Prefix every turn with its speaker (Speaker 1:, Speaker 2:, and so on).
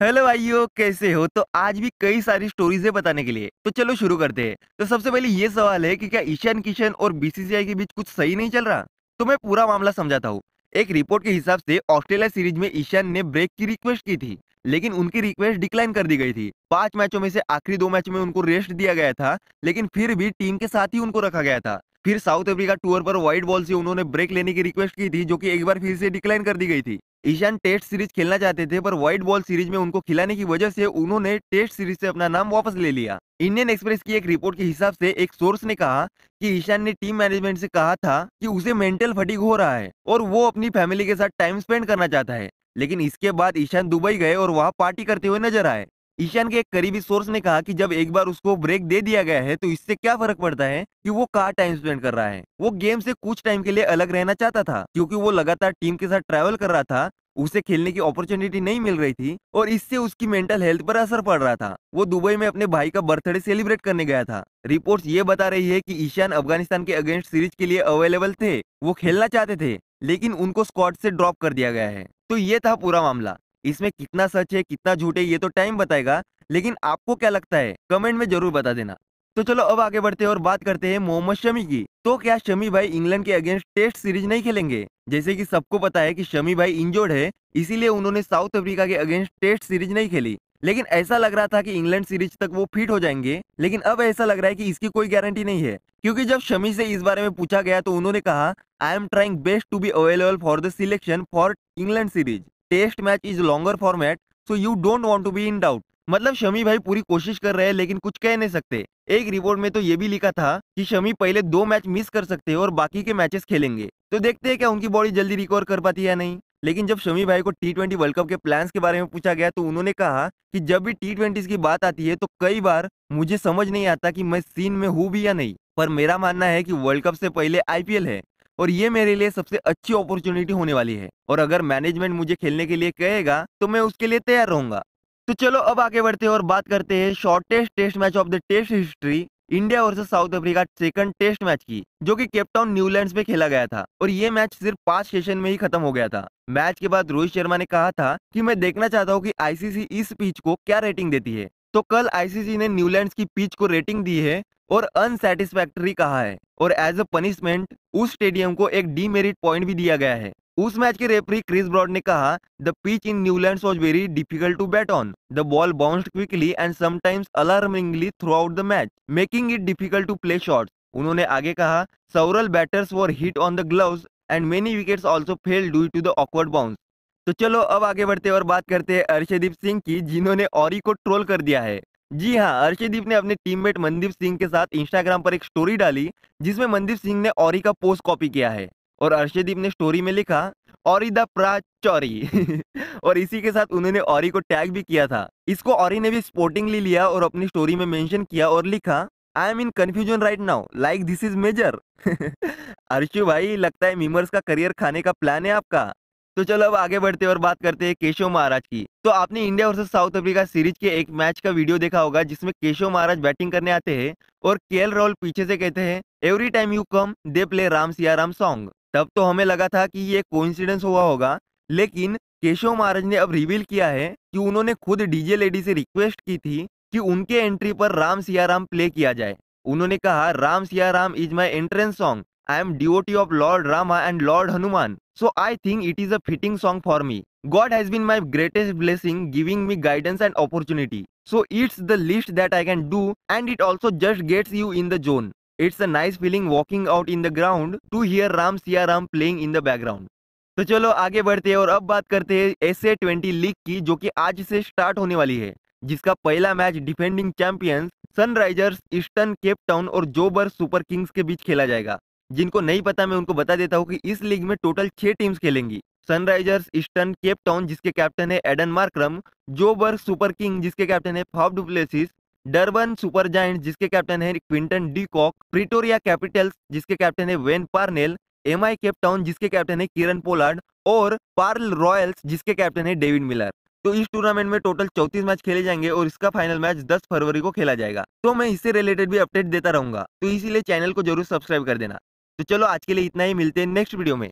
Speaker 1: Hello भाइयों, कैसे हो? तो आज भी कई सारी स्टोरीज है बताने के लिए, तो चलो शुरू करते हैं। तो सबसे पहले ये सवाल है कि क्या ईशान किशन और बीसीसीआई के बीच कुछ सही नहीं चल रहा? तो मैं पूरा मामला समझाता हूँ। एक रिपोर्ट के हिसाब से ऑस्ट्रेलिया सीरीज में ईशान ने ब्रेक की रिक्वेस्ट की थी, लेकिन उनकी रिक्वेस्ट डिक्लाइन कर दी गई थी। 5 मैचों में से आखिरी 2 मैच में उनको रेस्ट दिया गया था, लेकिन फिर भी टीम के साथ ही उनको रखा गया था। फिर साउथ अफ्रीका टूर पर व्हाइट बॉल से उन्होंने ब्रेक लेने की रिक्वेस्ट की थी, जो कि एक बार फिर से डिक्लाइन कर दी गई थी। ईशान टेस्ट सीरीज खेलना चाहते थे, पर व्हाइट बॉल सीरीज में उनको खिलाने की वजह से उन्होंने टेस्ट सीरीज से अपना नाम वापस ले लिया। इंडियन एक्सप्रेस की एक रिपोर्ट के हिसाब से एक सोर्स ने कहा कि ईशान ने टीम मैनेजमेंट से कहा था कि उसे मेंटल फटीग हो रहा है और वो अपनी फैमिली के साथ टाइम स्पेंड करना चाहता है। लेकिन इसके बाद ईशान दुबई गए और वहां पार्टी करते हुए नजर आए। ईशान के एक करीबी सोर्स ने कहा कि जब एक बार उसको ब्रेक दे दिया गया है तो इससे क्या फर्क पड़ता है कि वो कहाँ टाइम स्पेंड कर रहा है। वो गेम से कुछ टाइम के लिए अलग रहना चाहता था, क्योंकि वो लगातार टीम के साथ ट्रैवल कर रहा था। उसे खेलने की अपॉर्चुनिटी नहीं मिल रही थी और इससे उसकी मेंटल हेल्थ पर असर पड़ रहा था। वो दुबई में अपने भाई का बर्थडे सेलिब्रेट करने गया था। रिपोर्ट्स ये बता रही है कि ईशान अफगानिस्तान के अगेंस्ट सीरीज के लिए अवेलेबल थे। वो खेलना चाहते थे, लेकिन उनको स्क्वाड से ड्रॉप कर दिया गया है। तो ये था पूरा मामला। इसमें कितना सच है कितना झूठ है ये तो टाइम बताएगा, लेकिन आपको क्या लगता है कमेंट में जरूर बता देना। तो चलो अब आगे बढ़ते हैं और बात करते हैं मोहम्मद शमी की। तो क्या शमी भाई इंग्लैंड के अगेंस्ट टेस्ट सीरीज नहीं खेलेंगे? जैसे कि सबको पता है कि शमी भाई इंजर्ड है, इसीलिए उन्होंने साउथ अफ्रीका के अगेंस्ट टेस्ट सीरीज नहीं खेली। लेकिन ऐसा लग रहा था कि इंग्लैंड सीरीज तक वो फिट हो जाएंगे, लेकिन अब ऐसा लग रहा है कि इसकी कोई गारंटी नहीं है। क्योंकि जब शमी से इस बारे में पूछा गया तो उन्होंने कहा, I am trying best to be available for the selection for England series. Test match is longer format, so you don't want to be in doubt. मतलब शमी भाई पूरी कोशिश कर रहे हैं, लेकिन कुछ कह नहीं सकते। एक रिपोर्ट में तो ये भी लिखा था कि शमी पहले 2 मैच मिस कर सकते हैं और बाकी के मैचेस खेलेंगे। तो देखते हैं क्या उनकी बॉडी जल्दी रिकवर कर पाती है या नहीं। लेकिन जब शमी भाई को T20 वर्ल्ड कप के प्लान्स के बारे में पूछा गया तो उन्होंने कहा कि जब भी T20 की बात आती है तो कई बार मुझे समझ नहीं आता कि मैं सीन में हूँ भी या नहीं, पर मेरा मानना है कि वर्ल्ड कप से पहले IPL है और ये मेरे लिए सबसे अच्छी अपॉर्चुनिटी होने वाली है, और अगर मैनेजमेंट मुझे खेलने के लिए कहेगा तो मैं उसके लिए तैयार रहूंगा। तो चलो अब आगे बढ़ते हैं और बात करते हैं shortest test match of the test history, India versus South Africa second test match की, जो कि केप टाउन न्यूलैंड्स में खेला गया था। और ये मैच सिर्फ 5 सेशन में ही खत्म हो गया था। मैच के बाद रोहित शर्मा ने कहा था कि मैं देखना चाहता हूं कि आईसीसी इस पिच को क्या रेटिंग देती है। तो कल आईसीसी ने न्यूलैंड्स की पिच को रेटिंग दी है और अनसेटिस्फैक्टरी कहा है, और एज अ पनिशमेंट उस स्टेडियम को एक डीमेरिट पॉइंट भी दिया गया है। उस मैच के रेफरी क्रिस ब्रॉड ने कहा, the pitch in Newlands was very difficult to bat on, the ball bounced quickly and sometimes alarmingly throughout the match, making it difficult to play shots. उन्होंने आगे कहा, several batters were hit on the gloves and many wickets also fell due to the awkward bounce। तो चलो अब आगे बढ़ते हैं और बात करते हैं अर्शदीप सिंह की, जिन्होंने औरी को ट्रोल कर दिया है। जी हाँ, अर्शदीप ने अपने टीममेट मनदीप सिंह के साथ इंस्टाग्राम पर एक स्टोरी डाली, जिसमें मनदीप सिंह ने औरी का पोस्ट कॉपी किया है और अर्शदीप ने स्टोरी में लिखा, औरी द प्राचौरी और इसी के साथ उन्होंने औरी को टैग भी किया था। इसको औरी ने भी स्पोर्टिंगली लिया और अपनी स्टोरी में मेंशन किया और लिखा, I am in confusion right now, like this is major. Arshu भाई, लगता है मीमर्स का करियर खाने का प्लान है आपका। तो चलो अब आगे बढ़ते हैं और बात करते हैं केशव महाराज की। तो आपने India versus South Africa series के एक मैच का वीडियो देखा होगा, जिसमें केशव महाराज बैटिंग करने आते हैं और केएल राहुल पीछे से कहते हैं, every time you come they play Ram Siya Ram song. तब तो हमें लगा था कि ये कोइंसिडेंस हुआ होगा, लेकिन केशव महाराज ने अब रिवील किया है कि उन्होंने खुद डीजे लेडी से रिक्वेस्ट की थी कि उनके एंट्री पर राम सिया राम प्ले किया जाए। उन्होंने कहा, Ram Siya Ram is my entrance song, I am devotee of Lord Rama and Lord Hanuman, so I think it is a fitting song for me. God has been my greatest blessing, giving me guidance and opportunity. So it's the least that I can do, and it also just gets you in the zone. It's a nice feeling walking out in the ground to hear Ram Siya Ram playing in the background. तो चलो आगे बढ़ते हैं और अब बात करते हैं SA20 लीग की, जो कि आज से स्टार्ट होने वाली है, जिसका पहला match defending champions Sunrisers Eastern Cape town और जोबर सुपर किंग्स के बीच खेला जाएगा। जिनको नहीं पता मैं उनको बता देता हूँ कि इस लीग में टोटल 6 टीम्स खेलेंगी। सनराइजर्स ईस्टर्न केप टाउन, जिसके कैप्टन है Aiden Markram, Joburg super king, जिसके कैप्टन है Faf du Plessis, Durban Super Giants, जिसके कैप्टन है Quinton de Kock, Pretoria Capitals, जिसके कैप्टन है Wayne Parnell, MI Cape Town, जिसके कैप्टन है किरण पोलार्ड, और पार्ल रॉयल्स, जिसके कैप्टन है डेविड मिलर। तो इस टूर्नामेंट में टोटल 34 मैच खेले जाएंगे और इसका फाइनल मैच 10 फरवरी को खेला जाएगा। तो मैं इससे रिलेटेड भी अपडेट देता रहूंगा, तो इसीलिए चैनल को जरूर सब्सक्राइब कर देना। तो चलो आज के लिए इतना ही, मिलते हैं नेक्स्ट वीडियो में।